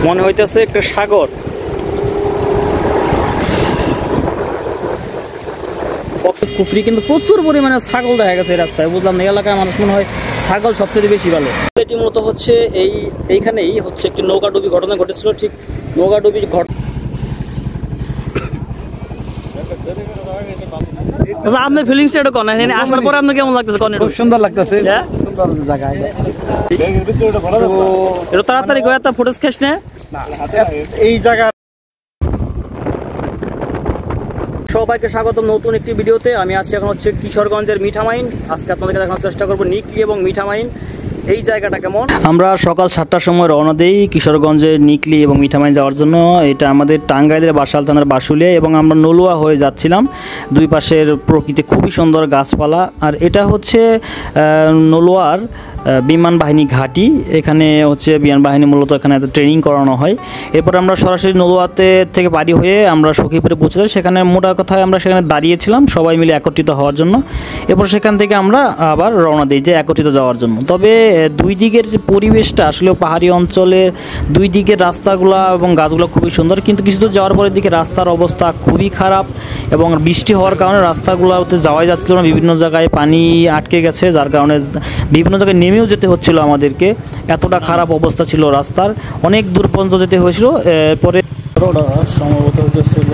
মনে হইতেছে একটা সাগর। পুকুরি কিন্তু প্রচুর পরিমাণে ছাগল দেখা গেছে এই রাস্তায়। বুঝলাম না, এলাকায় মানুষ মনে হয় ছাগল সবচেয়ে বেশি ভালো। এটি মূলত হচ্ছে এইখানেই হচ্ছে একটি নৌকাডুবি ঘটনা ঘটেছিল। ঠিক নৌকাডুবির আপনার ফিলিংস এটা কোন আসার পরে আপনার কেমন লাগতেছে? খুব সুন্দর লাগতেছে, সুন্দর জায়গা। এটা তাড়াতাড়ি করে একটা ফুটেজ খাস না এই জায়গা। সবাইকে স্বাগতম নতুন একটি ভিডিওতে। আমি আছি এখন হচ্ছে কিশোরগঞ্জের মিঠামাইন। আজকে আপনাদেরকে দেখানোর চেষ্টা করবো নিকলি এবং মিঠামাইন এই জায়গাটা কেমন। আমরা সকাল 7টার সময় রওনা দিই কিশোরগঞ্জের নিকলি এবং মিঠামাইন যাওয়ার জন্য। এটা আমাদের টাঙ্গাইলের বাসাল থানার বাসুলিয়া এবং আমরা নলুয়া হয়ে যাচ্ছিলাম। দুই পাশের প্রকৃতি খুবই সুন্দর, গাছপালা। আর এটা হচ্ছে নলুয়ার বিমান বাহিনী ঘাঁটি। এখানে হচ্ছে বিমান বাহিনী মূলত এখানে ট্রেনিং করানো হয়। এরপর আমরা সরাসরি নলুয়াতে থেকে বাড়ি হয়ে আমরা সখীপুরে পৌঁছে যাই। সেখানে মোটা কথায় আমরা সেখানে দাঁড়িয়েছিলাম সবাই মিলে একত্রিত হওয়ার জন্য। এরপর সেখান থেকে আমরা আবার রওনা দিই যে একত্রিত যাওয়ার জন্য। তবে দুই দিকের পরিবেশটা আসলে পাহাড়ি অঞ্চলের দুই দিকের রাস্তাগুলো এবং গাছগুলো খুবই সুন্দর, কিন্তু কিছু দূর যাওয়ার পরের দিকে রাস্তার অবস্থা খুবই খারাপ এবং বৃষ্টি হওয়ার কারণে রাস্তাগুলোতে যাওয়াই যাচ্ছিল না। বিভিন্ন জায়গায় পানি আটকে গেছে, যার কারণে বিভিন্ন জায়গায় নেমেও যেতে হচ্ছিল আমাদেরকে। এতটা খারাপ অবস্থা ছিল রাস্তার, অনেক দূর পর্যন্ত যেতে হয়েছিল। এরপরে সম্ভবত হইতেছিল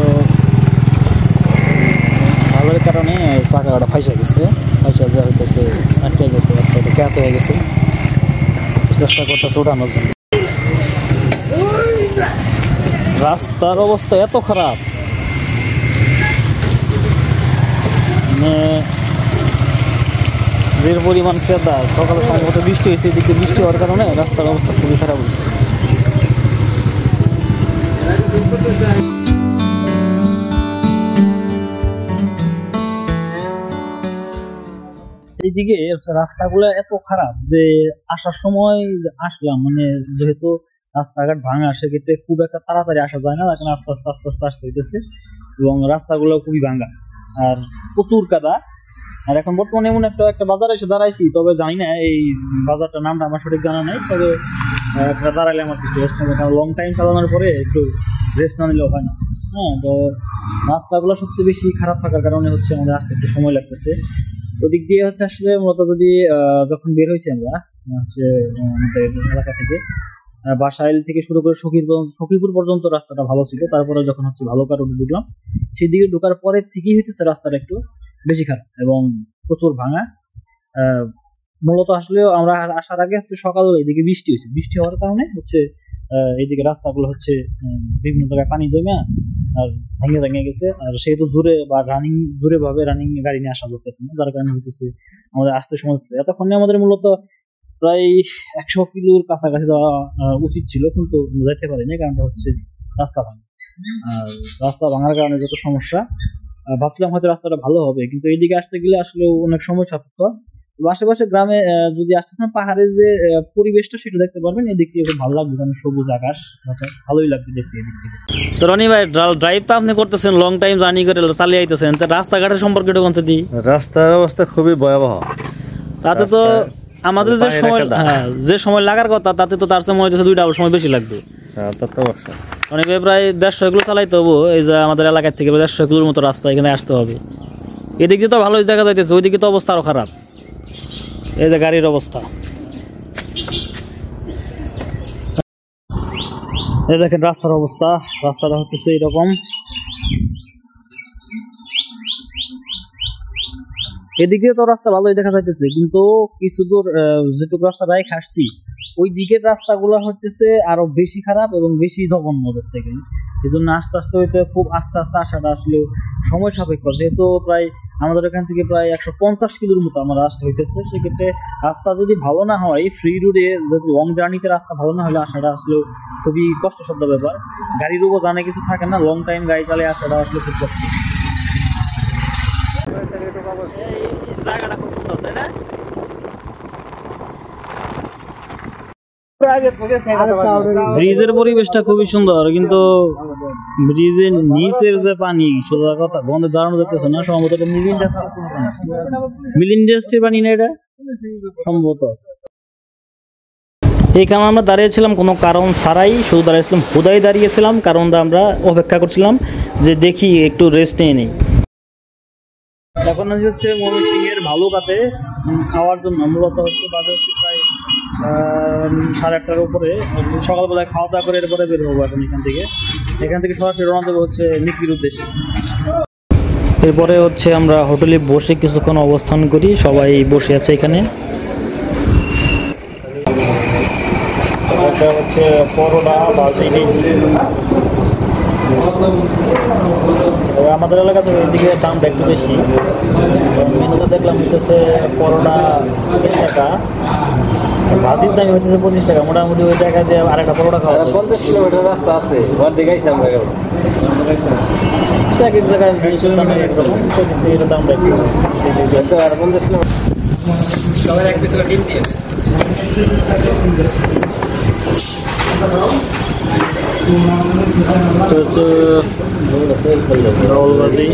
ভালোর কারণে চাকাটা ফাইসা গেছে, ফাইসা যা হইতেছে আটকে গেছে, এক সাইডে ক্যাত হয়ে গেছে। চেষ্টা করতেছে ওঠানোর জন্য। রাস্তার অবস্থা এত খারাপ, মানে যে পরিমাণ কেদা। সকালে সম্ভবত বৃষ্টি হয়েছে, এদিকে বৃষ্টি হওয়ার কারণে রাস্তার অবস্থা খুবই খারাপ হয়েছে। এইদিকে রাস্তাগুলো এত খারাপ যে আসার সময় আসলাম, মানে যেহেতু রাস্তাঘাট ভাঙা, সেক্ষেত্রে খুব একটা তাড়াতাড়ি আসা যায় না, এখন আস্তে আস্তে আস্তে আস্তে আসতে হইতেছে এবং রাস্তাগুলো খুবই ভাঙা আর প্রচুর কাদা। আর এখন বর্তমানে এমন একটা বাজারে এসে দাঁড়াইছি, তবে জানি না এই বাজারটার নামটা আমার সঠিক জানা নেই। তবে একটা দাঁড়াইলে আমার কিছু রেস্ট নেবে, কারণ লং টাইম চালানোর পরে একটু রেস্ট না নিলেও হয় না। হ্যাঁ, তো রাস্তাগুলো সবচেয়ে বেশি খারাপ থাকার কারণে হচ্ছে আমাদের আসতে একটু সময় লাগতেছে। ওদিক দিয়ে হচ্ছে আসলে মূলত যদি যখন বের হয়েছি আমরা হচ্ছে আমাদের এলাকা থেকে, বাসাইল থেকে শুরু করে সখীপুর পর্যন্ত রাস্তাটা ভালো ছিল। তারপরে যখন হচ্ছে ভালো রোডে ঢুকলাম, সেই দিকে ঢোকার পরে থেকেই হইতেছে রাস্তাটা একটু বেশি খারাপ এবং প্রচুর ভাঙা। মূলত আসলে আমরা আসার আগে হচ্ছে সকাল এদিকে বৃষ্টি হয়েছে, বৃষ্টি হওয়ার কারণে হচ্ছে এইদিকে রাস্তাগুলো হচ্ছে বিভিন্ন জায়গায় পানি জমে আর ভেঙে গেছে। আর সেহেতু জোরে বা জোরে ভাবে রানিং গাড়ি নিয়ে আসা যাচ্ছে না, যার কারণে হইতেছে আমাদের আসতে সময় হচ্ছে। এতক্ষণে আমাদের মূলত প্রায় 100 কিলোর কাছাকাছি যাওয়া উচিত ছিল, কিন্তু যেতে পারিনি, কারণটা হচ্ছে রাস্তা ভাঙা। আর রাস্তা ভাঙার কারণে যত সমস্যা, ভাবছিলাম হয়তো রাস্তাটা ভালো হবে, কিন্তু এইদিকে আসতে গেলে আসলে অনেক সময় সাপেক্ষ। আশেপাশে গ্রামে যদি আসতেছেন, পাহাড়ের যে পরিবেশটা সেটা দেখতে পারবেন। এদিক থেকে খুব ভালো লাগবে, কারণ সবুজ আকাশ, ভালোই লাগবে দেখতে এদিক থেকে। তো রনি ভাই, ড্রাইভ তো আপনি করতেছেন, লং টাইম জার্নি করে চালিয়ে আইতেছেন, তো রাস্তাঘাটের সম্পর্কে একটু বলতে দিই। রাস্তার অবস্থা খুবই ভয়াবহ। তাতে তো আমাদের যে সময় লাগার কথা, তাতে তো তার চেয়ে মনে হচ্ছে 2 ডাবল সময় বেশি লাগবে। অনেক প্রায় 150 কিলো চালাইতে হবো। এই যে আমাদের এলাকার থেকে 150 কিলোর মতো রাস্তা এখানে আসতে হবে। এদিক দিয়ে তো ভালোই দেখা যাইতেছে, ওইদিকে তো অবস্থা আরো খারাপ। এই যে গাড়ির অবস্থা, এই দেখেন রাস্তার অবস্থা। রাস্তাটা হচ্ছে এরকম, এদিকে তো রাস্তা ভালোই দেখা যাইতেছে, কিন্তু কিছু দূর যেটুকু রাস্তা রাইখ আসছি, ওই দিকের রাস্তাগুলো হচ্ছে আরো বেশি খারাপ এবং বেশি জঘন্য ওদের থেকে। এই জন্য আস্তে আস্তে হইতে খুব আস্তে আস্তে আসাটা আসলে সময় সাপেক্ষ। যেহেতু প্রায় আমাদের এখান থেকে প্রায় 150 কিলোর মতো আমার আসতে হইতেছে, সেক্ষেত্রে রাস্তা যদি ভালো না হয়, ফ্রি রোডে যদি লং জার্নিতে রাস্তা ভালো না হলে আসাটা আসলে খুবই কষ্টসাধ্য ব্যাপার। গাড়ির উপর জানে কিছু থাকে না, লং টাইম গাড়ি চালিয়ে আসাটা আসলে খুব কষ্ট। জায়গাটা খুব সুন্দর, তাই না? ব্রিজের পরিবেশটা খুবই সুন্দর, কিন্তু ব্রিজের নিচের যে পানি, সোজা কথা বন্ধে দাঁড়ানো যাচ্ছে না। সম্ভবত এটা মিল ইন্ডাস্ট্রির পানি না, এটা সম্ভবত। এইখানে আমরা দাঁড়িয়েছিলাম কোনো কারণ ছাড়াই, শুধু দাঁড়িয়েছিলাম হুদাই দাঁড়িয়েছিলাম, কারণটা আমরা অপেক্ষা করছিলাম যে দেখি একটু রেস্ট নিয়ে নিই। এখন হচ্ছে ময়মনসিংহের ভালুকাতে খাওয়ার জন্য, মূলত হচ্ছে বাজে হচ্ছে প্রায় 8:30টার উপরে। সকালবেলায় খাওয়া দাওয়া করে এরপরে বের হবো এখন এখান থেকে সরাসরি রওনা দেবো হচ্ছে নিকলির উদ্দেশ্যে। এরপরে হচ্ছে আমরা হোটেলে বসে কিছুক্ষণ অবস্থান করি, সবাই বসে আছে এখানে। এটা হচ্ছে পরোটা বাজি। আমাদের এলাকাতে এদিকে দামটা একটু বেশি। মেনুতে দেখলাম হইতেছে পরোটা 30 টাকা, ভাজির দাম হচ্ছে 25 টাকা। মোটামুটি ওই জায়গায় দিয়ে আরেকটা পরোটা খাওয়া 50 কিলোমিটার রাস্তা আছে, ঘর দেখাইছি আমরা। এক এক জায়গায় জিনিসের দাম একরকম, এটার দামটা একটু 50 কিলোমিটার সবাই এক পিস ডিম দিয়ে হচ্ছে রাহুল গান্ধী।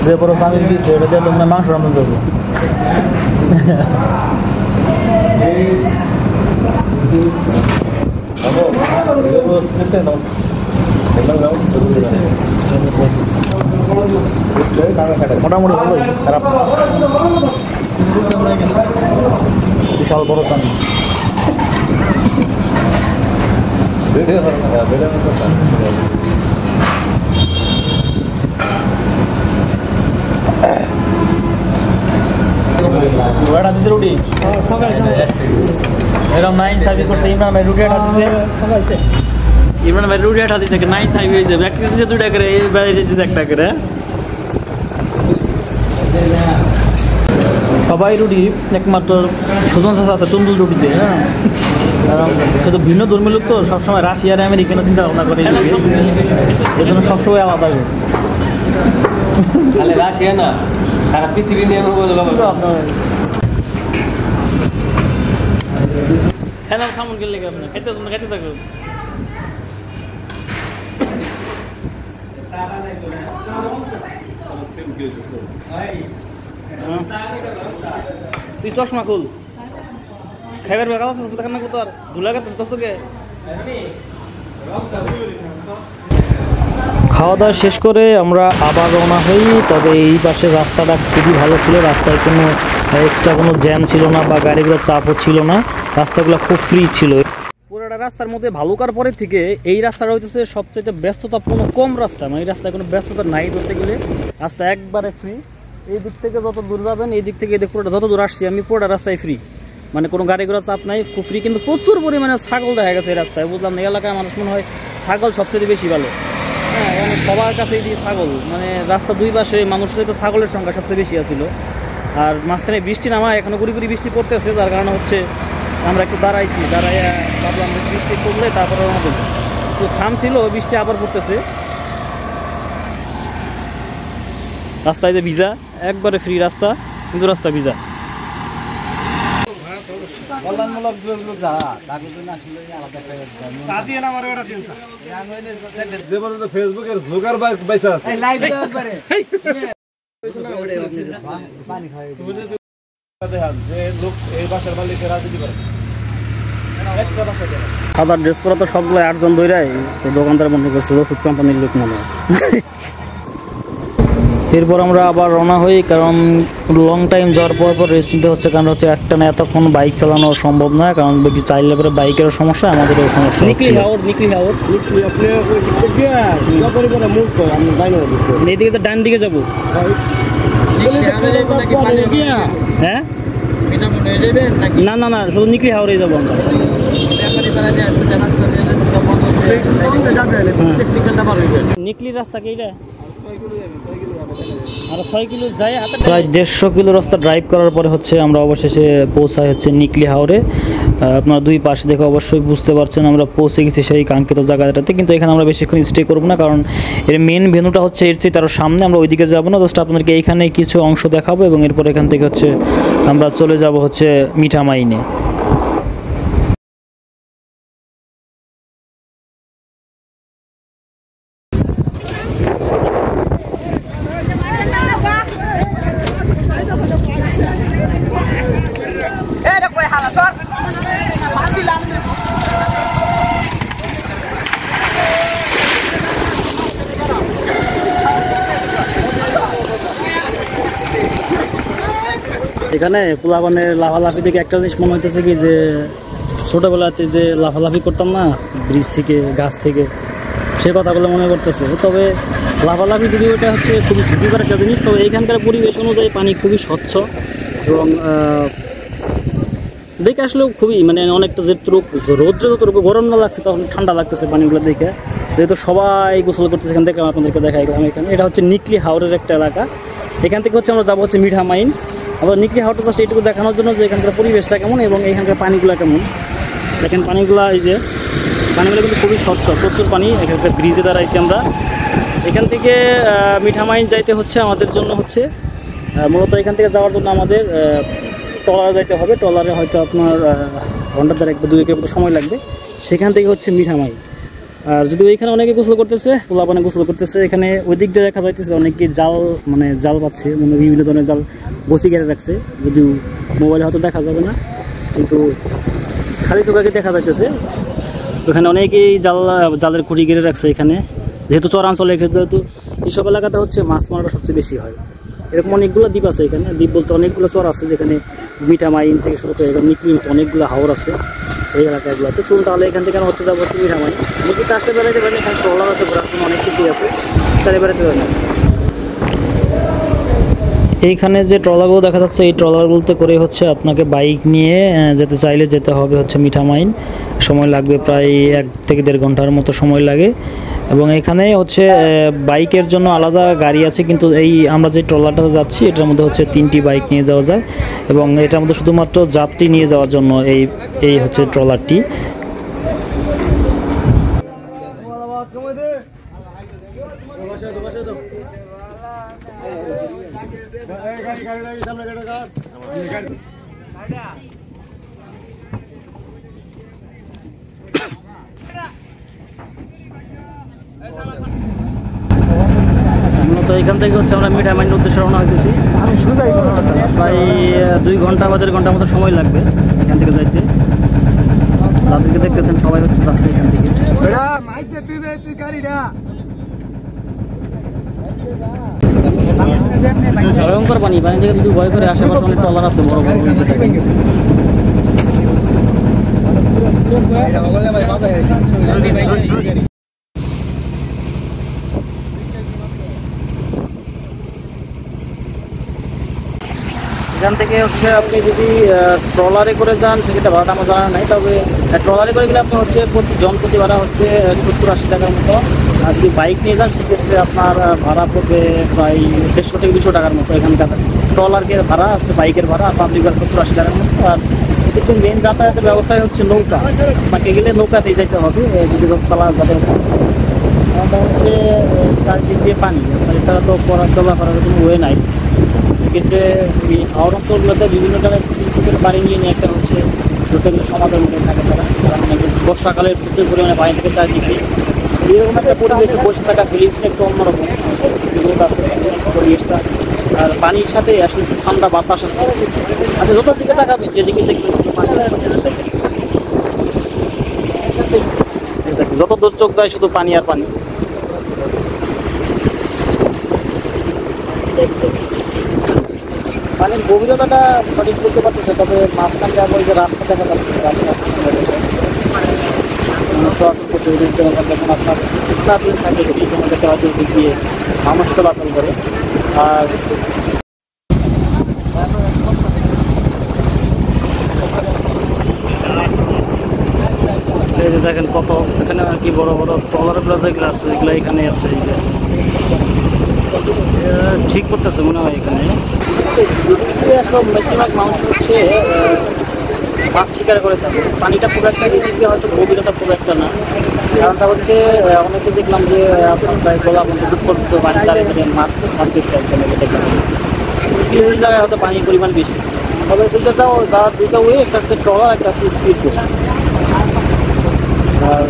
যে বড় স্বামী দিচ্ছে এটা দিয়ে তোমরা মাংস রান্না দেবো। মোটামুটি ভালোই, খারাপ বিশাল বড় স্বামী। রুটি এরকম 9 সার্ভিস করতে ইমরান ভাই রুটি আটা দিচ্ছে। ইমরান ভাই রুটি আটা দিচ্ছে 9 সার্ভিস হয়ে যাবে, একটা দিচ্ছে 2 টাকা করে, এই বাইরে দিচ্ছে 1 টাকা করে। সবাই রুটি একমাত্র সুজন চাষা আছে তন্দুল রুটিতে। হ্যাঁ, কারণ শুধু ভিন্ন ধর্মী লোক তো সবসময় রাশিয়ার আমেরিকানও চিন্তা ভাবনা করে, এই জন্য সবসময় আলাদা হবে। তাহলে রাশিয়া না সারা পৃথিবী নিয়ে আপনার খেলাম খামন গেলে আপনার খাইতে না, খাইতে থাকুন। তুই চশমা খুল, খাইবার বেকাল আছে না করতো আর ধুলা গাছে তোকে। খাওয়া দাওয়া শেষ করে আমরা আবার রওনা হই। তবে এই পাশের রাস্তাটা খুবই ভালো ছিল, রাস্তায় কোনো এক্সট্রা কোনো জ্যাম ছিল না বা গাড়িগুলোর চাপও ছিল না, রাস্তাগুলো খুব ফ্রি ছিল। পুরোটা রাস্তার মধ্যে ভালুকার পরের থেকে এই রাস্তাটা হইতেছে সবচেয়ে ব্যস্ততাপূর্ণ কম রাস্তা, মানে এই রাস্তায় কোনো ব্যস্ততা নাই ধরতে গেলে। রাস্তা একবারে ফ্রি, এই দিক থেকে যত দূর যাবেন, এই দিক থেকে এই দিক পুরোটা যত দূর আসছি আমি পুরোটা রাস্তায় ফ্রি, মানে কোনো গাড়ি ঘোড়া চাপ নাই, খুব ফ্রি। কিন্তু প্রচুর পরিমাণে ছাগল দেখা গেছে এই রাস্তায়, বুঝলাম না। এই এলাকায় মানুষ মনে হয় ছাগল সবচেয়ে বেশি ভালো। হ্যাঁ, মানে সবার কাছে এই ছাগল, মানে রাস্তা দুই পাশে মানুষের তো ছাগলের সংখ্যা সবচেয়ে বেশি আছিল। আর মাঝখানে বৃষ্টি নামায়, এখনো গুড়ি গুড়ি বৃষ্টি পড়তেছে, যার কারণে হচ্ছে আমরা একটু দাঁড়াইছি, দাঁড়াইয়া ভাবলাম বৃষ্টি পড়লে তারপরে আমাদের তো থামছিল, বৃষ্টি আবার পড়তেছে। রাস্তায় যে ভিজা, একবারে ফ্রি রাস্তা, কিন্তু রাস্তা ভিজা। ফেসবুকের জোগাড় বাইসা আছে। সাদা ড্রেস পরা তো সবগুলো 8 জন ধরাই, তো দোকানদার বন্ধ করছে, ওষুধ কোম্পানির লোক মনে হয়। এরপর আমরা আবার রওনা হই, কারণ লং টাইম যাওয়ার পর রেস্ট নিতে হচ্ছে, কারণ হচ্ছে একটা না এতক্ষণ বাইক চালানো সম্ভব নয়, কারণ চাইলে পরে বাইকেরও সমস্যা, আমাদেরও সমস্যা। এদিকে তো ডান দিকে যাবো। হ্যাঁ, না না না, শুধু নিকলি হাওড়ে যাবো আমরা। নিকলির রাস্তা কি এটা? প্রায় 150 কিলো রাস্তা ড্রাইভ করার পরে হচ্ছে আমরা অবশেষে পৌঁছাই হচ্ছে নিকলি হাওড়ে। আপনারা দুই পাশ দেখে অবশ্যই বুঝতে পারছেন আমরা পৌঁছে গেছি সেই কাঙ্ক্ষিত জায়গাটাতে, কিন্তু এখানে আমরা বেশিক্ষণ স্টে করবো না, কারণ এর মেন ভেন্যুটা হচ্ছে এর চেয়ে তার সামনে, আমরা ওইদিকে যাবো না, জাস্ট আপনাদেরকে এইখানে কিছু অংশ দেখাবো এবং এরপর এখান থেকে হচ্ছে আমরা চলে যাব হচ্ছে মিঠামাইনে। এখানে পোলাপানের লাফালাফি থেকে একটা জিনিস মনে হইতেছে কি, যে ছোটোবেলাতে যে লাফালাফি করতাম না ব্রিজ থেকে গাছ থেকে, সে কথাগুলো মনে করতেছে। তবে লাফালাফি যদি ওটা হচ্ছে খুবই ঝুঁকিকর একটা জিনিস, তবে এইখানকার পরিবেশ অনুযায়ী পানি খুবই স্বচ্ছ এবং দেখে আসলেও খুবই মানে অনেকটা রৌদ্র যতটুকু গরম না লাগছে তখন ঠান্ডা লাগতেছে পানিগুলো দেখে, যেহেতু সবাই গোসল করতেছে। এখান থেকে আপনাদেরকে দেখাই এখানে, এটা হচ্ছে নিকলি হাওরের একটা এলাকা। এখান থেকে হচ্ছে আমরা যাবো হচ্ছে মিঠামাইন। আবার নিকলি হাওরটা জাস্ট এইটুকু দেখানোর জন্য যে এখানকার পরিবেশটা কেমন এবং এখানকার পানিগুলো কেমন। দেখেন পানিগুলো, এই যে পানিগুলো কিন্তু খুবই স্বচ্ছ, প্রচুর পানি। এখানকার ব্রিজে দাঁড়াইছি আমরা। এখান থেকে মিঠামাইন যাইতে হচ্ছে আমাদের জন্য হচ্ছে মূলত এখান থেকে যাওয়ার জন্য আমাদের ট্রলারে যাইতে হবে। ট্রলারে হয়তো আপনার ঘন্টার দ্বারা 1-2 মতো সময় লাগবে। সেখান থেকে হচ্ছে মিঠামাইন। আর যদি ওইখানে অনেকে গোসল করতেছে, পোলাপানে গোসল করতেছে, এখানে ওই দিক দিয়ে দেখা যাইতেছে অনেকে জাল পাচ্ছে, মানে বিভিন্ন ধরনের জাল বসি গেড়ে রাখছে, যদিও মোবাইলে হয়তো দেখা যাবে না, কিন্তু খালি চোখাকে দেখা যাইতেছে। ওখানে অনেকেই জালের খুঁটি গেড়ে রাখছে এখানে, যেহেতু চরাঞ্চলে, যেহেতু এইসব এলাকাতে হচ্ছে মাছ মারাটা সবচেয়ে বেশি হয়। এরকম অনেকগুলো দ্বীপ আছে এখানে, দ্বীপ বলতে অনেকগুলো চর আছে, যেখানে মিঠামাইন থেকে শুরু করে নিকলি অনেকগুলো হাওর আছে এই এলাকাগুলোতে। চলুন তাহলে এখান থেকে হচ্ছে যাবো হচ্ছে মিঠামাইন। নিকলিতে আসলে বেড়াইতে পারেন, এখানে ট্রলার আছে, ঘোরার জন্য অনেক কিছুই আছে, তাহলে বেড়াতে পারেন। এইখানে যে ট্রলারগুলো দেখা যাচ্ছে, এই ট্রলারগুলোতে করে হচ্ছে আপনাকে বাইক নিয়ে যেতে চাইলে যেতে হবে হচ্ছে মিঠামাইন। সময় লাগবে প্রায় 1 থেকে 1.5 ঘন্টার মতো সময় লাগে। এবং এখানে হচ্ছে বাইকের জন্য আলাদা গাড়ি আছে, কিন্তু এই আমরা যে ট্রলারটাতে যাচ্ছি এটার মধ্যে হচ্ছে 3টি বাইক নিয়ে যাওয়া যায় এবং এটার মধ্যে শুধুমাত্র যাত্রী নিয়ে যাওয়ার জন্য এই হচ্ছে ট্রলারটি। মূলত এখান থেকে হচ্ছে আমরা মিঠামাইনের উদ্দেশ্যে রওনা হইতেছি। প্রায় 2 ঘন্টা বা 1.5 ঘন্টার মতো সময় লাগবে এখান থেকে যাইতে। যাদেরকে দেখতেছেন সবাই হচ্ছে যাচ্ছে এখান থেকে। ভয়ঙ্কর পানি থেকে যদি ভয় করে আশেপাশে অনেক ট্রলার আছে বড় বড়। এখান থেকে হচ্ছে আপনি যদি ট্রলারে করে যান সেটা ভাড়াটা আমার জানা নাই, তবে ট্রলারে করে গেলে আপনি হচ্ছে প্রতি ভাড়া হচ্ছে 70-80 টাকার মতো। আর যদি বাইক নিয়ে যান সেক্ষেত্রে আপনার ভাড়া পড়বে প্রায় 150 থেকে 200 টাকার মতো। এখানকার ট্রলারের ভাড়া আছে, বাইকের ভাড়া পাবলিক ভাড়া 70-80 টাকার মতো। আর কিন্তু মেন যাতায়াতের ব্যবস্থায় হচ্ছে নৌকা, আপনাকে গেলে নৌকাতেই যাইতে হবে যদি চালা যাতায়াত। আমাদের হচ্ছে চারদিক দিয়ে পানি, আপনার এছাড়া তো চলাফেরা করার কোনো ওয়ে নাই। সেক্ষেত্রে এই হাওর অঞ্চলগুলোতে বিভিন্ন জায়গায় বাড়ি নিয়ে একটা হচ্ছে হোটেলের সমাধান মধ্যে থাকে তারা, বর্ষাকালে প্রচুর পরিমাণে পানি থেকে চারদিকে এরকম একটা পরিবেশে বসে থাকা ফিলিংসটা একটু অন্যরকম রোদ আছে পরিবেশটা, আর পানির সাথে আসলে ঠান্ডা বাতাস আছে। আচ্ছা, যত দিকে তাকাবেন যেদিকে দেখবেন যত দূর চোখ যায় শুধু পানি আর পানি। পানির গভীরতাটা সঠিক বলতে পারতেছে, তবে মাঝখান যাবো যে রাস্তা দেখা যাচ্ছে, রাস্তা যখন আপনার স্টাফিং থাকে দিক দিয়ে মানুষ চলাচল করে। আর এই যে দেখেন কত এখানে আর কি বড় বড় ট্রলারগুলো যেগুলো আছে এগুলো এখানে আছে। এই যে ঠিক করতেছে মনে হয় এখানে। সব বেশিরভাগ মানুষ হচ্ছে মাছ শিকার করে থাকে। পানিটা খুব একটা এদিকে হয়তো গভীরতা খুব একটা না, কারণটা হচ্ছে অনেকে দেখলাম যে আপনার প্রায় গলা বন্ধ দুধ করতে পানি দাঁড়িয়ে মাছ মারতেছে একজন দেখলাম। কিছু জায়গায় হয়তো পানির পরিমাণ বেশি, তবে দুইটা যাওয়ার দুইটা ওয়ে, একটা হচ্ছে ট্রলার, একটা হচ্ছে স্পিড বোট। আর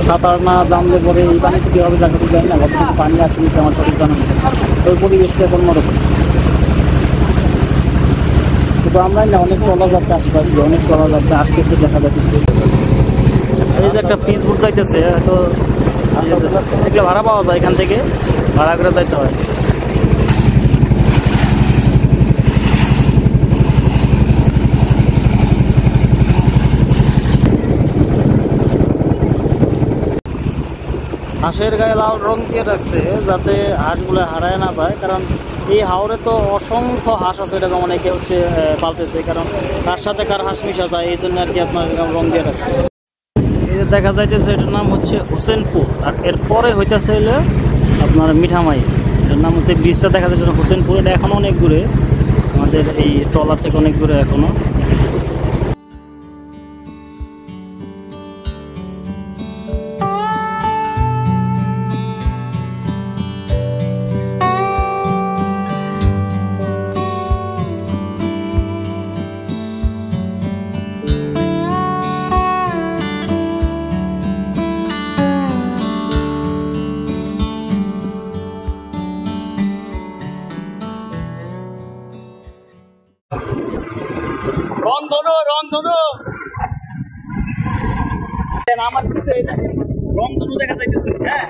সাঁতার না জানলে পরে এই পানিতে কীভাবে জায়গাতে যায় না, কতটুকু পানি আসে নিচে আমার সঠিক জানা নেই। ওই পরিবেশটা এখন মনে করি কিন্তু আমরা না, অনেক ট্রলার যাচ্ছে আশেপাশে, অনেক ট্রলার যাচ্ছে আসতেছে, দেখা যাচ্ছে। এই যে একটা পিস বোট যাইতেছে, হয়তো এগুলো ভাড়া পাওয়া যায়, এখান থেকে ভাড়া করে যাইতে হয়। হাঁসের গায়ে লাল রং দিয়ে রাখছে যাতে হাঁসগুলো হারায় না যায়, কারণ এই হাওরে তো অসংখ্য হাঁস আছে, এরকম অনেকে হচ্ছে পালতেছে, কারণ তার সাথে কার হাঁস মিশা যায়, এই জন্য আর কি আপনার এরকম রং দিয়ে রাখছে। এই যে দেখা যাইতেছে এটার নাম হচ্ছে হোসেনপুর, আর এরপরে হইতেছে হলে আপনার মিঠামাই, এটার নাম হচ্ছে ব্রিজটা দেখা যাচ্ছে হোসেনপুর। এটা এখনো অনেক দূরে, আমাদের এই ট্রলার থেকে অনেক দূরে এখনো। আমার কিন্তু রংধনু দেখা যাইতেছে। হ্যাঁ,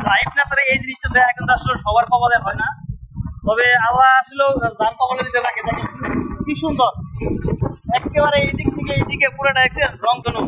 লাইভ না ছাড়া এই জিনিসটা দেখা কিন্তু আসলে সবার কপালে হয় না, তবে আল্লাহ আসলে যার কপালে দিতে থাকে। কি সুন্দর একেবারে এইদিক থেকে এইদিকে পুরোটা দেখছেন রংধনু।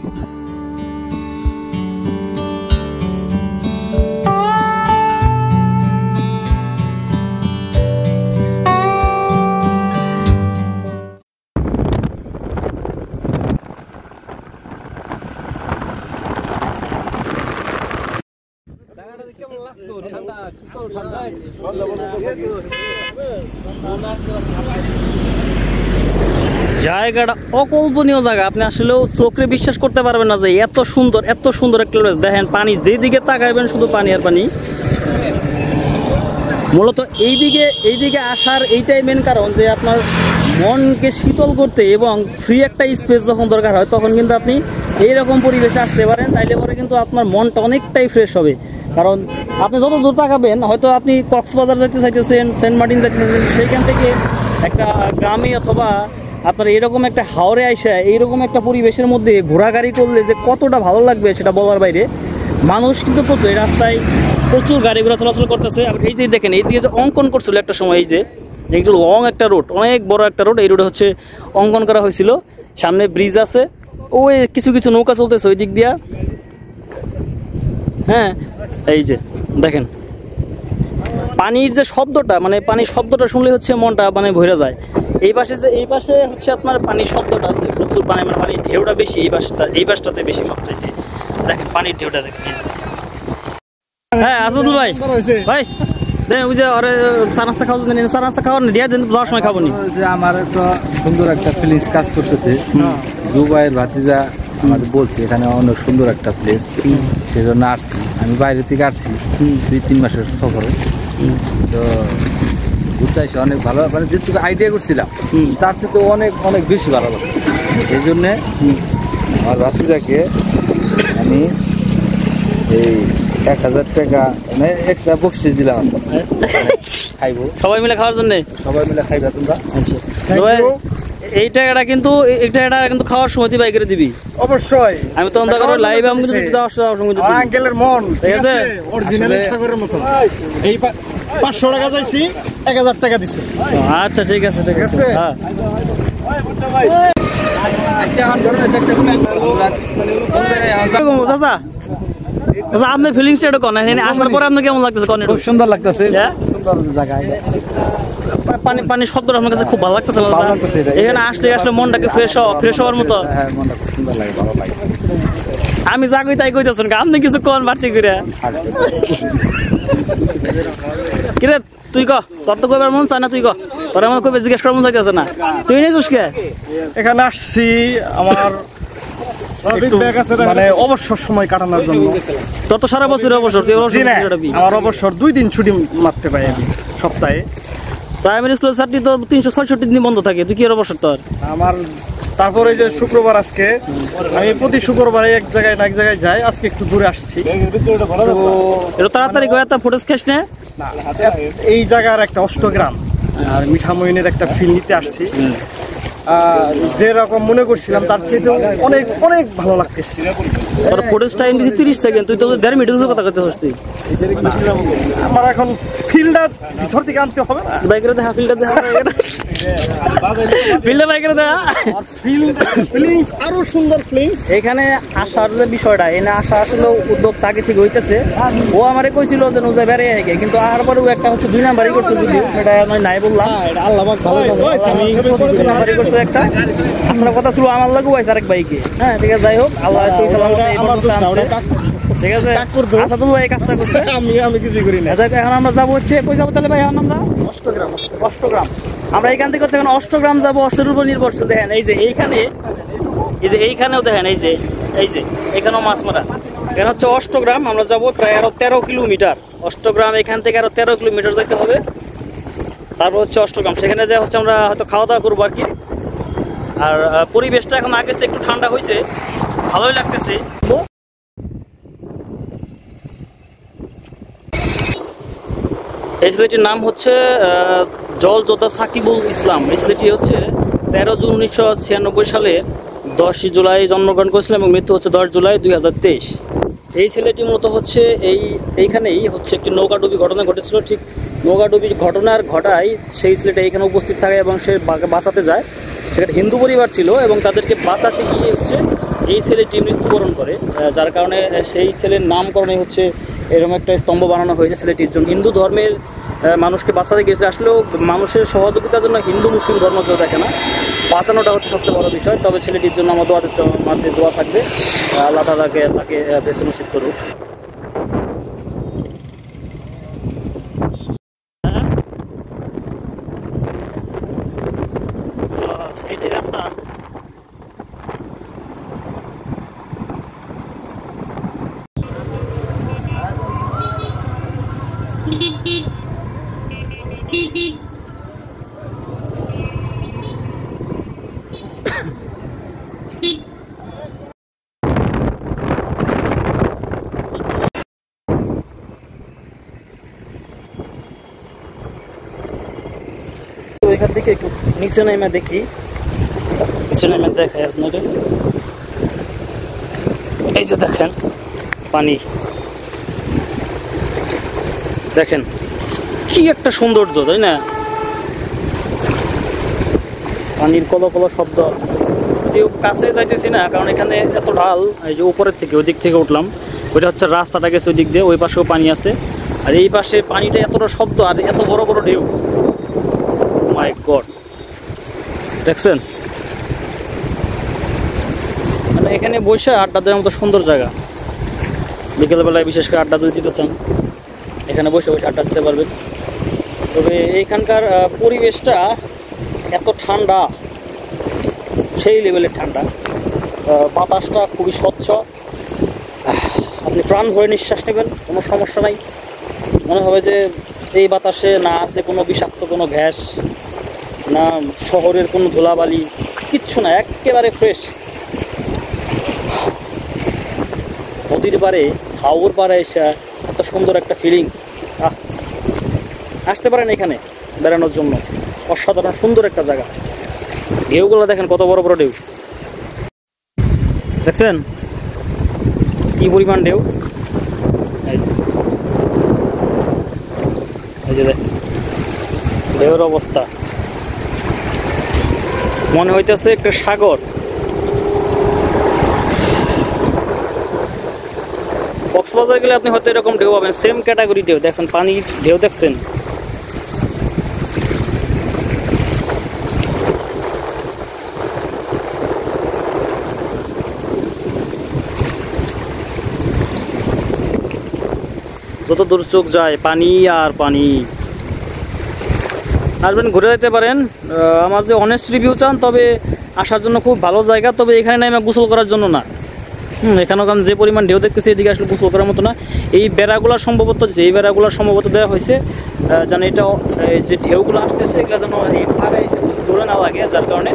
জায়গাটা অকল্পনীয় জায়গা, আপনি আসলেও চোখে বিশ্বাস করতে পারবেন না যে এত সুন্দর একটা প্লেস। দেখেন পানি যেদিকে তাকাইবেন শুধু পানি আর পানি। মূলত এইদিকে আসার এইটাই মেন কারণ যে আপনার মনকে শীতল করতে এবং ফ্রি একটা স্পেস যখন দরকার হয় তখন কিন্তু আপনি এইরকম পরিবেশে আসতে পারেন। তাইলে পরে কিন্তু আপনার মনটা অনেকটাই ফ্রেশ হবে, কারণ আপনি যত দূর তাকাবেন, হয়তো আপনি কক্সবাজার যেতে চাইতেছেন, সেন্ট মার্টিন যেতে চাইতেছেন, সেইখান থেকে একটা গ্রামে অথবা আপনার এরকম একটা হাওরে আইসা এইরকম একটা পরিবেশের মধ্যে ঘোরাঘুরি করলে যে কতটা ভালো লাগবে সেটা বলার বাইরে। মানুষ কিন্তু প্রচুর, এই রাস্তায় প্রচুর গাড়ি ঘোড়া চলাচল করতেছে। আর এই যে দেখেন এইদিকে যে অঙ্কন করছিল একটা সময়, এই যে একটু লং একটা রোড, অনেক বড় একটা রোড, এই রোডে হচ্ছে অঙ্কন করা হয়েছিল। সামনে ব্রিজ আছে, ওই কিছু কিছু নৌকা চলতেছে ওই দিক দিয়া। হ্যাঁ, এই যে দেখেন পানির যে শব্দটা, মানে পানির শব্দটা শুনলে হচ্ছে মনটা মানে ভরে যায়। এই পাশে হচ্ছে আপনার পানির শব্দটা আছে, প্রচুর পানি, মানে পানির ঢেউটা বেশি এই পাশটাতে বেশি সবচাইতে। দেখেন পানির ঢেউটা দেখেন। হ্যাঁ আসাদুল ভাই, ওই যে চা নাস্তা খাওয়ার দিয়া দিন, যাওয়ার সময় খাবো নি। আমার একটা সুন্দর একটা ফিলিংস কাজ করতেছে। জুবাইয়ের ভাতিজা আমাদের বলছে এখানে অনেক সুন্দর একটা প্লেস, সেই জন্য আসছি। আমি বাইরে থেকে আসছি 2-3 মাসের সফরে, তো ঘুরতে আসি অনেক ভালো, মানে যেটুকু আইডিয়া করছিলাম তার চেয়ে তো অনেক অনেক বেশি ভালো লাগে। এই জন্যে আমার ভাতিজাকে আমি এই 1000 টাকা মানে এক্সট্রা বক্সিস দিলাম, খাইবো সবাই মিলে খাওয়ার জন্য। সবাই মিলে খাইবা তোমরা। আচ্ছা এই টাকাটা কিন্তু খাওয়ার সময় তুই বাইকে দিবি অবশ্যই। আমি তো অন্তত করে লাইভ আমি কিন্তু দেওয়ার সঙ্গে আঙ্কেলের মন ঠিক আছে, অরিজিনাল সাগরের মতো। এই 500 টাকা চাইছি, 1000 টাকা দিছে। আচ্ছা ঠিক আছে ঠিক আছে। হ্যাঁ আচ্ছা আপনার ফিলিংসটা একটু কন, আসার পরে আপনার কেমন লাগতেছে? খুব সুন্দর লাগতেছে, সুন্দর জায়গায়। পানির শব্দটা আপনার কাছে খুব ভালো লাগতেছে? এখানে আসলে মনটাকে ফ্রেশ হওয়ার মতো। হ্যাঁ, মনটা খুব সুন্দর লাগে, ভালো লাগে। আমি যা কই তাই কইতেছেন, আপনি কিছু কোন বাড়তি করে কিরে তুই ক তোর তো কইবার মন চায় না তুই ক তোর আমার কইবে জিজ্ঞেস করার মন চাইতেছে না তুই নিয়েছিস কে এখানে আসছি আমার মানে অবসর সময় কাটানোর জন্য। তোর তো সারা বছর অবসর তুই আমার অবসর 2 দিন ছুটি মারতে পাই আমি সপ্তাহে। প্রাইমারি স্কুলের ছাত্রী তো 366 দিন বন্ধ থাকে, তুই কি অবসর তোর? আমার তারপরে যে শুক্রবার আজকে আমি প্রতি শুক্রবারে এক জায়গায় যাই, আজকে একটু দূরে আসছি। এটা তাড়াতাড়ি গয়া তা ফুটেজ খাস না? এই জায়গার একটা অষ্টগ্রাম আর মিঠামইনের একটা ফিল নিতে আসছি। যেরকম মনে করছিলাম তার চেয়ে অনেক অনেক ভালো লাগতেছে। তোর ফুটেজ টাইম দিছি 30 সেকেন্ড, তুই তো 1.5 মিনিটের কথা কইতেছিস তুই। আমার এখন ফিলটা ভিতর থেকে আনতে হবে না, বাইকের দেখা ফিল্ডটা দেখা ফিল্ডে বাইকের দেখা ফিলিংস আরো সুন্দর ফিলিংস। এখানে আসার যে বিষয়টা এনে আসা আসলে উদ্যোগ তাকে ঠিক হইতেছে। ও আমারে কইছিল যে নজা বেড়ে আগে, কিন্তু আর পরে ও একটা হচ্ছে 2 নাম্বারই করছে, যদি এটা আমি নাই বললাম। আল্লাহ পাক ভালো আমি 2 নাম্বারই করছে একটা। আপনার কথা ছিল আমার লাগু হইছে আরেক বাইকে। হ্যাঁ ঠিক আছে, যাই হোক আল্লাহ সেই সালামত আমার তো ঠিক আছে। আচ্ছা তুমি এই কাজটা করছে, আমি কিছু করি না। এখন আমরা যাবো হচ্ছে কই যাবো তাহলে ভাই? এখন আমরা অষ্টগ্রাম আমরা এইখান থেকে হচ্ছে এখন অষ্টগ্রাম যাবো। অষ্টের উপর নির্ভরশীল। দেখেন এই যে এইখানে, এই যে এইখানেও দেখেন এই যে এখানেও মাছ মারা। এখানে হচ্ছে অষ্টগ্রাম, আমরা যাবো প্রায় আরো 13 কিলোমিটার। অষ্টগ্রাম এখান থেকে আরো 13 কিলোমিটার যেতে হবে। তারপর হচ্ছে অষ্টগ্রাম, সেখানে যে হচ্ছে আমরা হয়তো খাওয়া দাওয়া করবো আর কি। আর পরিবেশটা এখন আগে একটু ঠান্ডা হয়েছে, ভালোই লাগতেছে। এই ছেলেটির নাম হচ্ছে জলযোদ্ধা সাকিবুল ইসলাম। এই ছেলেটি হচ্ছে 13 জুন 1996 সালে 10 জুলাই জন্মগ্রহণ করেছিলেন এবং মৃত্যু হচ্ছে 10 জুলাই 2023। এই ছেলেটি মূলত হচ্ছে এইখানেই হচ্ছে একটি নৌকাডুবি ঘটনা ঘটেছিল। ঠিক নৌকাডুবির ঘটনার ঘটায় সেই ছেলেটা এইখানে উপস্থিত থাকে এবং সে বাঁচাতে যায়। সেখানে হিন্দু পরিবার ছিল এবং তাদেরকে বাঁচাতে গিয়ে হচ্ছে এই ছেলেটি মৃত্যুবরণ করে, যার কারণে সেই ছেলের নামকরণে হচ্ছে এরকম একটা স্তম্ভ বানানো হয়েছে ছেলেটির জন্য। হিন্দু ধর্মের মানুষকে বাঁচাতে গিয়েছে। আসলেও মানুষের সহযোগিতার জন্য হিন্দু মুসলিম ধর্ম কেউ দেখে না, বাঁচানোটা হচ্ছে সবচেয়ে বড় বিষয়। তবে ছেলেটির জন্য আমার দোয়া থাকবে, আল্লাহ তাকে বেঁচে নসিব করুক। রাস্তা এখান থেকে একটু নিচে নেমে দেখি, নিচে নেমে দেখায় আপনাদের। এই যে দেখেন পানি, দেখেন কি একটা সৌন্দর্য, তাই না? পানির কল কল শব্দ। কেউ কাছে যাইতেছি না কারণ এখানে এত ঢাল। এই যে উপরের থেকে ওই দিক থেকে উঠলাম, ওইটা হচ্ছে রাস্তাটা গেছে ওই দিক দিয়ে, ওই পাশেও পানি আছে। আর এই পাশে পানিটা এতটা শব্দ আর এত বড় বড় ঢেউ, মাই গড, দেখছেন? মানে এখানে বসে আড্ডা দেওয়ার মতো সুন্দর জায়গা। বিকেলবেলায় বিশেষ করে আড্ডা যদি দিতে চান, এখানে বসে বসে আড্ডা দিতে পারবেন। তবে এইখানকার পরিবেশটা এত ঠান্ডা, সেই লেভেলের ঠান্ডা। বাতাসটা খুবই স্বচ্ছ, আপনি প্রাণ ভরে নিঃশ্বাস নেবেন, কোনো সমস্যা নাই। মনে হবে যে এই বাতাসে না আছে কোনো বিষাক্ত কোনো গ্যাস, না শহরের কোনো ধুলাবালি, কিচ্ছু না, একেবারে ফ্রেশ। নদীর পাড়ে, হাওর পাড়ে এসে এত সুন্দর একটা ফিলিংস। আসতে পারেন এখানে বেড়ানোর জন্য, অসাধারণ সুন্দর একটা জায়গা। ঢেউগুলো দেখেন কত বড় বড় ঢেউ, দেখছেন কি পরিমাণ ঢেউ। এই যে ঢেউর অবস্থা, মনে হইতেছে একটা সাগর। কক্সবাজার গেলে আপনি হয়তো এরকম ঢেউ পাবেন, সেম ক্যাটাগরি ঢেউ। দেখছেন পানির ঢেউ, দেখছেন যত দূর চোখ যায় পানি আর পানি। আসবেন, ঘুরে যেতে পারেন। আমার যে অনেস্ট রিভিউ চান তবে আসার জন্য খুব ভালো জায়গা, তবে এখানে নেমে গোসল করার জন্য না। এখানেও কারণ যে পরিমাণ ঢেউ দেখতেছি এদিকে আসলে গোসল করার মতো না। এই বেড়াগুলো সম্ভবত দেওয়া হয়েছে যেন এটা যে ঢেউগুলো আসতেছে এগুলো যেন এই পাড়ে এসে জোরে না লাগে, যার কারণে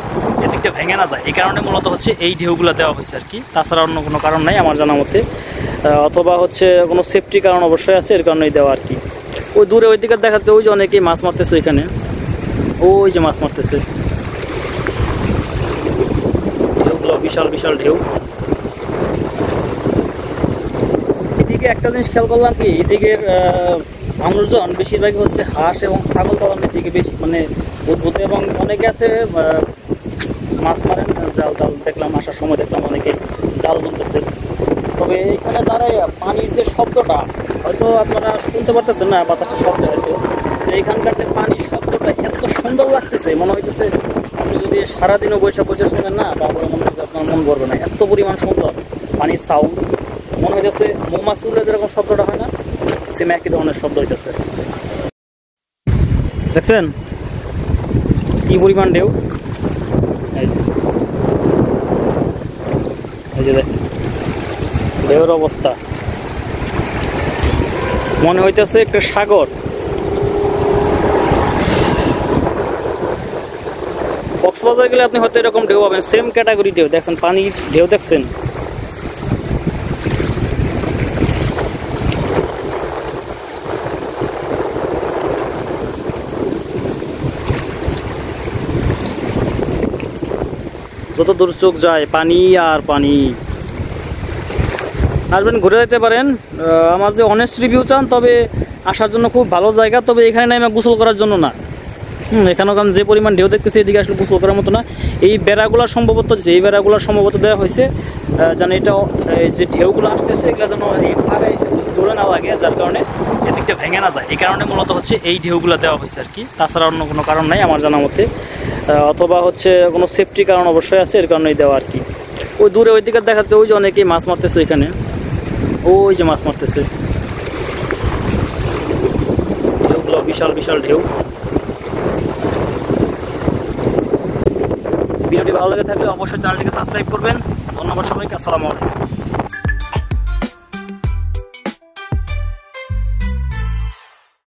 এদিকটা ভেঙে না যায়। এই কারণে মূলত হচ্ছে এই ঢেউগুলো দেওয়া হয়েছে আর কি, তাছাড়া অন্য কোনো কারণ নাই আমার জানা মতে। অথবা হচ্ছে কোনো সেফটি কারণ অবশ্যই আছে, এর কারণেই দেওয়া আর কি। ওই দূরে ওই দিকে দেখাতে ওই যে অনেকেই মাছ মারতেছে, এখানে ওই যে মাছ মারতেছে, ঢেউগুলো বিশাল বিশাল ঢেউ। এদিকে একটা জিনিস খেয়াল করলাম কি, এদিকের মানুষজন বেশিরভাগই হচ্ছে হাঁস এবং ছাগল পালনের দিকে বেশি মানে উদ্ভূত, এবং অনেকে আছে মাছ মারেন, জাল দেখলাম আসার সময় দেখলাম অনেকে জাল বুনতেছে। তবে এখানে দাঁড়ায় পানির যে শব্দটা হয়তো আপনারা শুনতে পারতেছেন না, বাতাসের শব্দ হয়তো, যে এখানকার যে পানির শব্দটা এত সুন্দর লাগতেছে, মনে হইতেছে আপনি যদি সারাদিনও বৈশাখ শুনেন না তারপরে মনে হচ্ছে আপনার মন করবে না, এত পরিমাণ সুন্দর পানির সাউন্ড। মনে হইতেছে মৌমাছি উড়লে যেরকম শব্দটা হয় না, সেম একই ধরনের শব্দ হইতেছে। দেখছেন কি পরিমাণ ঢেউ, এই যে ঢেউর অবস্থা, মনে হইতেছে একটা সাগর। কক্সবাজার গেলে আপনি হয়তো এরকম ঢেউ পাবেন, সেম ক্যাটাগরি ঢেউ। দেখছেন পানির ঢেউ দেখছেন, যত দূর চোখ যায় পানি আর পানি। আসবেন, ঘুরে যেতে পারেন। আমার যে অনেস্ট রিভিউ চান তবে আসার জন্য খুব ভালো জায়গা, তবে এখানে নেমে গোসল করার জন্য না। এখানেও কারণ যে পরিমাণ ঢেউ দেখতেছি এদিকে আসলে গোসল করার মতো না। এই বেড়াগুলো সম্ভবত দেওয়া হয়েছে যেন এটা যে ঢেউগুলো আসতেছে এগুলো যেন এই পাড়ে এসে জোরে না লাগে, যার কারণে এদিকটা ভেঙে না যায়। এই কারণে মূলত হচ্ছে এই ঢেউগুলো দেওয়া হয়েছে আর কি, তাছাড়া অন্য কোনো কারণ নাই আমার জানা মতে। অথবা হচ্ছে কোনো সেফটি কারণ অবশ্যই আছে, এর কারণেই দেওয়া আর কি। ওই দূরে ওই দিকে দেখাতে ওই যে অনেকেই মাছ মারতেছে, এখানে ওই যে মাছ মারতেছে, ঢেউগুলো বিশাল বিশাল ঢেউ। ভিডিওটি ভালো লেগে থাকলে অবশ্যই চ্যানেলটিকে সাবস্ক্রাইব করবেন। ধন্যবাদ সবাইকে, আসসালামু আলাইকুম।